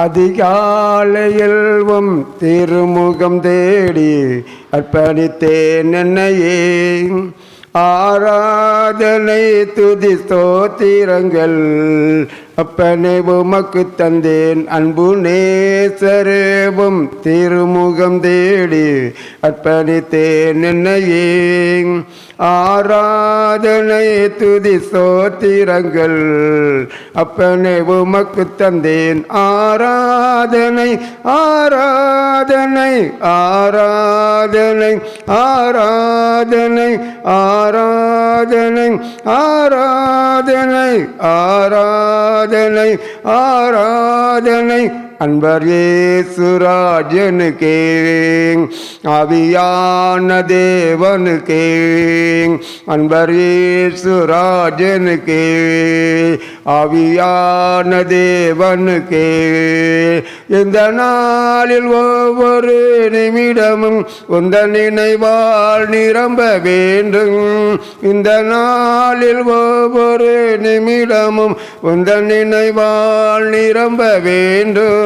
அதிகாலையில் உம் திருமுகம் தேடி அர்ப்பணித்தேன் என்னையே. ஆராதனை துதி ஸ்தோத்திரங்கள் அப்பனே உமக்கு தந்தேன். அன்பு நேசரேவும் திருமுகம் தேடி அர்ப்பணித்தேன் என்னையே. ஆராதனை துதி ஸ்தோத்திரங்கள் அப்பனே உமக்கு தந்தேன். ஆராதனை ஆராதனை ஆராதனை ஆராதனை ஆராதனை ஆராதனை ஆராதனை ஆராதனை அன்பர் இயேசு ராஜனுக்கே. ஆவியான தேவனுக்கே. அன்பர் இயேசு ராஜனுக்கே. ஆவியான தேவனுக்கே. இந்த நாளில் ஒவ்வொரு நிமிடமும் உந்த நினைவால் நிரம்ப வேண்டும். இந்த நாளில் ஒவ்வொரு நிமிடமும் உந்த நினைவால் நிரம்ப வேண்டும்.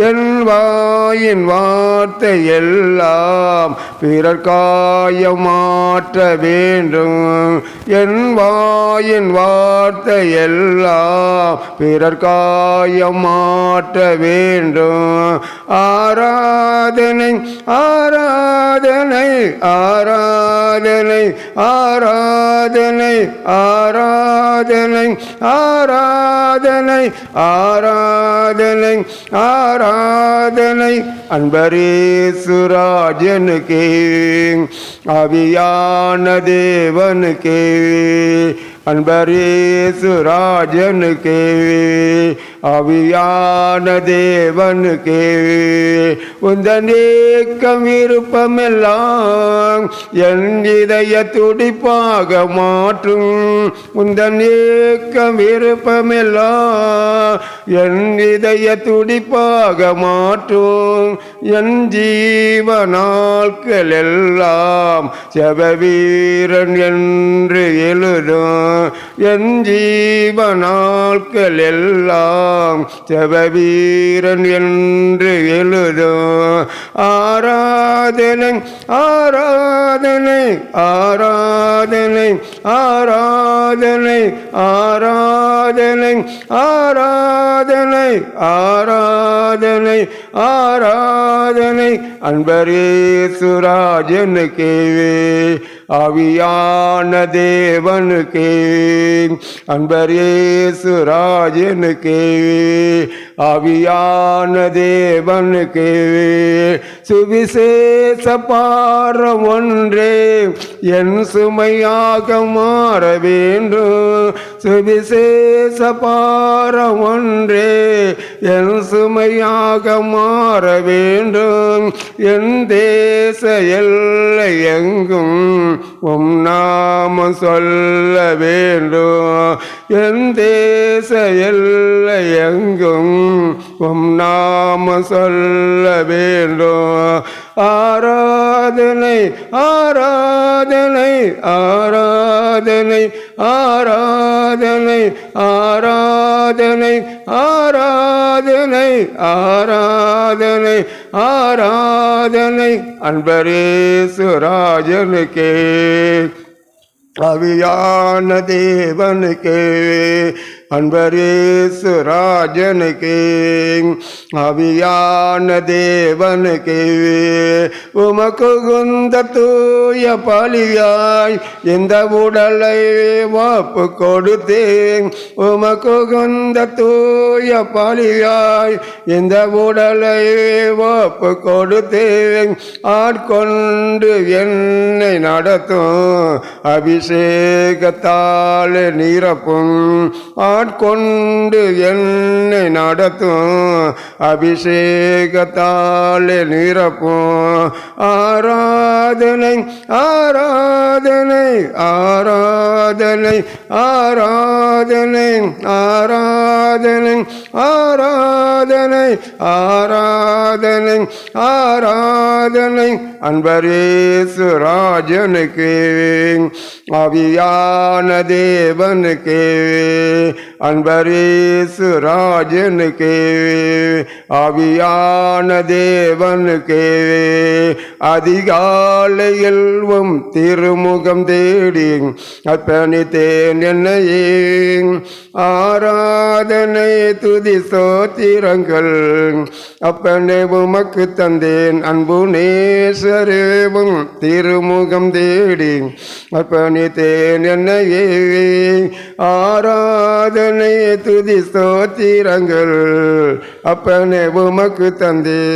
என் வாயின் வார்த்தை எல்லாம் பிறர் காயம் மாற்ற வேண்டும். என் வாயின் வார்த்தை எல்லாம் பிறர் காயம் மாற்ற வேண்டும். ஆராதனை ஆராதனை ஆராதனை ஆராதனை ஆராதனை ஆராதனை ஆராதனை ஆராதனை அன்பர் இயேசு ராஜனுக்கே. ஆவியான தேவனுக்கே. அன்பர் இயேசு ராஜனுக்கே. ஆவியான தேவனுக்கே. உந்தன் ஏக்கம் விருப்பமெல்லாம் என் இதய துடிப்பாக மாற்றும். உந்தன் ஏக்கம் விருப்பமெல்லாம் என் இதய துடிப்பாக மாற்றும். என் ஜீவ நாட்கள் எல்லாம் ஜெப வீரன் என்று எழுதும். என் ஜீவ நாட்கள் எல்லாம் ஜெப வீரன் என்று எழுதும். ஆராதனை ஆராதனை ஆராதனை ஆராதனை ஆராதனை ஆராதனை ஆராதனை ஆராதனை அன்பர் இயேசு ராஜனுக்கே. ஆவியான தேவனுக்கே. அன்பர் இயேசு ராஜனுக்கே. ஆவியான தேவனுக்கே. சுவிசேஷ பாரம் ஒன்றே என் சுமையாக மாற வேண்டும். சுவிசேஷ பாரம் ஒன்றே என் சுமையாக மாற வேண்டும். என் தேச எல்லை எங்கும் உம் நாமம் சொல்ல வேண்டும். என் தேச எல்லை எங்கும் உம் நாமம் சொல்ல வேண்டும். ஆராதனை ஆராதனை ஆராதனை ஆராதனை ஆராதனை ஆராதனை ஆராதனை ஆராதனை அன்பர் இயேசு ராஜனுக்கே. ஆவியான தேவனுக்கே. அன்பர் இயேசு ராஜனுக்கே. ஆவியான தேவனுக்கே. உமக்கு உந்த தூய பலியாய் இந்த உடலை வாப்பு கொடுத்தேன். உமக்கு உந்த தூய பலியாய் இந்த உடலை வாப்பு கொடுத்தேன். ஆட்கொண்டு என்னை நடத்தும் அபிஷேகத்தால் நிரப்பும். ஆட்கொண்டு என்னை நடத்தும் அபிஷேகத்தால் நிரப்பும். ஆராதனை ஆராதனை ஆராதனை ஆராதனை ஆராதனை ஆராதனை ஆராதனை ஆராதனை ஆராதனை அன்பரேசு ராஜனுக்கு ஆவியான தேவனுக்கு அன்பரேசு ராஜனுக்கு ஆவியான தேவனுக்கு அதிகாலையில் திருமுகம் தேடி அர்ப்பணித்தேன் என்னையே ஆராதனை துதி சோத்திரங்கள் அப்பனே உமக்கு தந்தேன் அன்பு நேசரேவும் திருமுகம் தேடி அர்ப்பணித்தேன் என்னையே ஆராதனை துதி சோத்திரங்கள் அப்பனே உமக்கு தந்தேன்